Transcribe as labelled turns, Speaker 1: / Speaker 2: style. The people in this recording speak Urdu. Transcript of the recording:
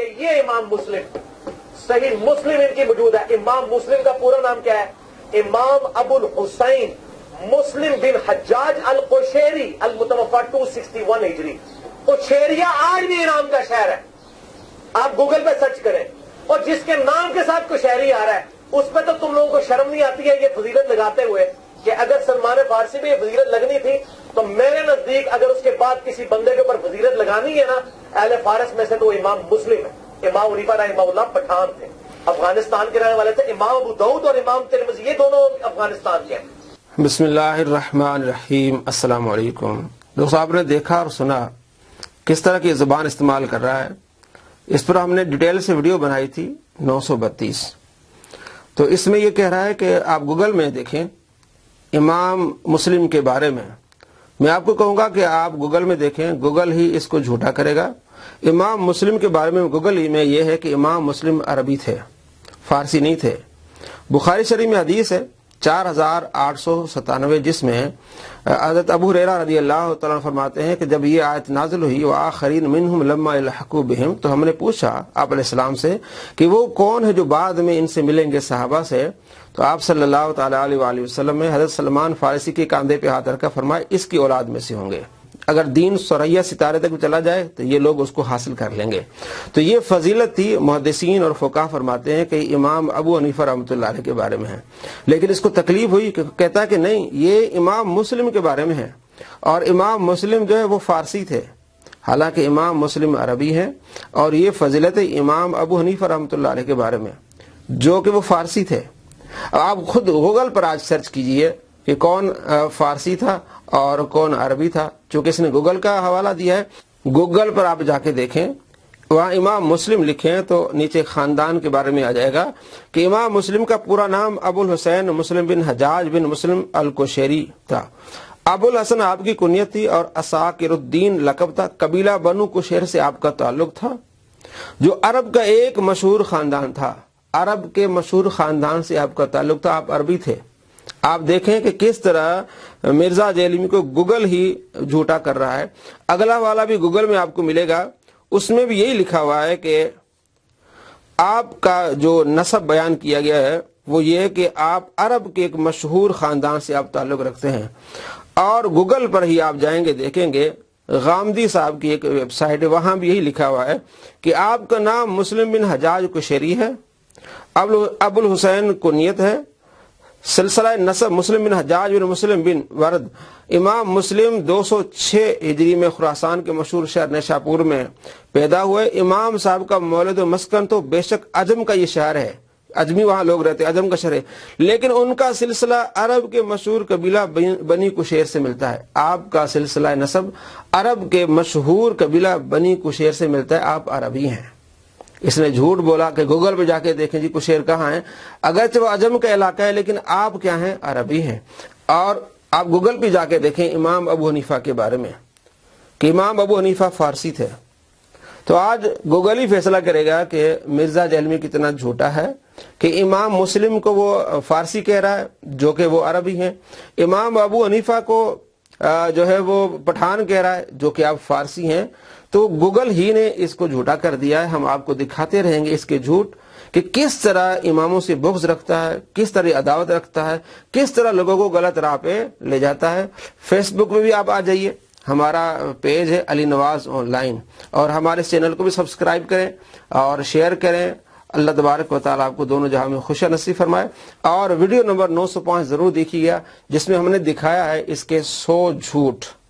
Speaker 1: کہ یہ امام مسلم صحیح مسلم ان کی موجود ہے. امام مسلم کا پورا نام کیا ہے؟ امام ابو الحسین مسلم بن حجاج القشیری المتوفا 261 ہجری. قشیریہ آج بھی ایران کا شہر ہے. آپ گوگل پہ سرچ کریں اور جس کے نام کے ساتھ قشیری آ رہا ہے اس پہ تو تم لوگوں کو شرم نہیں آتی ہے یہ فضیلت لگاتے ہوئے کہ اگر سلمان فارسی میں یہ فضیلت لگنی تھی تو میرے نزدیک اگر اس کے بعد کسی بندے کے اوپر فضیلت لگانی ہے نا اہل فارس میں سے تو امام مسلم ہے. امام حنیفہ رحمہ اللہ پٹھان تھے, افغانستان کے رہنے والے تھے. امام ابو داؤد اور امام ترمذی یہ دونوں افغانستان کے ہیں.
Speaker 2: بسم اللہ الرحمن الرحیم. السلام علیکم دوستو, آپ نے دیکھا اور سنا کس طرح کی زبان استعمال کر رہا ہے. اس پر ہم نے ڈیٹیل سے ویڈیو بنائی تھی 932. تو اس میں یہ کہہ رہا ہے کہ آپ گوگل میں دیکھیں امام مسلم کے بارے میں. میں آپ کو کہوں گا کہ آپ گوگل میں دیکھیں, گوگل ہی اس کو جھوٹا کرے گا. امام مسلم کے بارے میں گوگل ہی میں یہ ہے کہ امام مسلم عربی تھے, فارسی نہیں تھے. بخاری شریف میں حدیث ہے 4897 جس میں حضرت ابو ہریرہ رضی اللہ تعالیٰ فرماتے ہیں کہ جب یہ آیت نازل ہوئی وآخرین منہم لما الحقوا بہم, تو ہم نے پوچھا آپ علیہ السلام سے کہ وہ کون ہے جو بعد میں ان سے ملیں گے صحابہ سے. تو آپ صلی اللہ تعالیٰ علیہ وآلہ وسلم میں حضرت سلمان فارسی کے کاندھے پہ ہاتھ رکھا فرمایا اس کی اولاد میں سے ہوں گے. اگر دین ثریا ستارے تک چلا جائے تو یہ لوگ اس کو حاصل کر لیں گے. تو یہ فضیلت تھی. محدثین اور فقہا فرماتے ہیں کہ امام ابو حنیفہ رحمۃ اللہ علیہ کے بارے میں ہے, لیکن اس کو تکلیف ہوئی کہ کہتا ہے کہ نہیں یہ امام مسلم کے بارے میں ہے, اور امام مسلم جو ہے وہ فارسی تھے, حالانکہ امام مسلم عربی ہے. اور یہ فضیلت امام ابو حنیفہ رحمۃ اللہ علیہ کے بارے میں جو کہ وہ فارسی تھے. آپ خود گوگل پر آج سرچ کیجئے کہ کون فارسی تھا اور کون عربی تھا. چونکہ اس نے گوگل کا حوالہ دیا ہے, گوگل پر آپ جا کے دیکھیں, وہاں امام مسلم لکھیں تو نیچے خاندان کے بارے میں آ جائے گا کہ امام مسلم کا پورا نام ابو الحسین مسلم بن حجاج بن مسلم القشیری تھا. ابو الحسن آپ کی کنیت تھی اور اساکر الدین لقب تھا. قبیلہ بنو قشیر سے آپ کا تعلق تھا جو عرب کا ایک مشہور خاندان تھا. عرب کے مشہور خاندان سے آپ کا تعلق تھا. آپ عربی تھے. آپ دیکھیں کہ کس طرح مرزا جیلمی کو گوگل ہی جھوٹا کر رہا ہے. اگلا والا بھی گوگل میں آپ کو ملے گا, اس میں بھی یہی لکھا ہوا ہے کہ آپ کا جو نسب بیان کیا گیا ہے وہ یہ ہے کہ آپ عرب کے ایک مشہور خاندان سے آپ تعلق رکھتے ہیں. اور گوگل پر ہی آپ جائیں گے دیکھیں گے غامدی صاحب کی ایک ویب سائٹ ہے, وہاں بھی یہی لکھا ہوا ہے کہ آپ کا نام مسلم بن حجاج قشیری ہے, ابو الحسین کنیت ہے, سلسلہ نسب مسلم بن حجاج بن مسلم بن ورد. امام مسلم 206 ہجری میں خراسان کے مشہور شہر نیشاپور میں پیدا ہوئے. امام صاحب کا مولد و مسکن تو بے شک عجم کا یہ شہر ہے, عجمی وہاں لوگ رہتے, عجم کا شہر ہے, لیکن ان کا سلسلہ عرب کے مشہور قبیلہ بنی قشیر سے ملتا ہے. آپ کا سلسلہ نسب عرب کے مشہور قبیلہ بنی قشیر سے ملتا ہے. آپ عربی ہیں. اس نے جھوٹ بولا کہ گوگل پہ جا کے دیکھیں جی قشیر کہاں ہیں, اگرچہ وہ عجم کا علاقہ ہے لیکن آپ کیا ہیں, عربی ہیں. اور آپ گوگل پہ جا کے دیکھیں امام ابو حنیفہ کے بارے میں کہ امام ابو حنیفہ فارسی تھے. تو آج گوگل ہی فیصلہ کرے گا کہ مرزا جیلمی کتنا جھوٹا ہے کہ امام مسلم کو وہ فارسی کہہ رہا ہے جو کہ وہ عربی ہیں, امام ابو حنیفہ کو جو ہے وہ پٹھان کہہ رہا ہے جو کہ آپ فارسی ہیں. تو گوگل ہی نے اس کو جھوٹا کر دیا ہے. ہم آپ کو دکھاتے رہیں گے اس کے جھوٹ کہ کس طرح اماموں سے بغض رکھتا ہے, کس طرح عداوت رکھتا ہے, کس طرح لوگوں کو غلط راہ پہ لے جاتا ہے. فیس بک میں بھی آپ آ جائیے, ہمارا پیج ہے علی نواز آن لائن, اور ہمارے چینل کو بھی سبسکرائب کریں اور شیئر کریں. اللہ تبارک و تعالیٰ آپ کو دونوں جہاں میں خوشی نصیب فرمائے. اور ویڈیو نمبر 905 ضرور دیکھیے گا جس میں ہم نے دکھایا ہے اس کے 100 جھوٹ.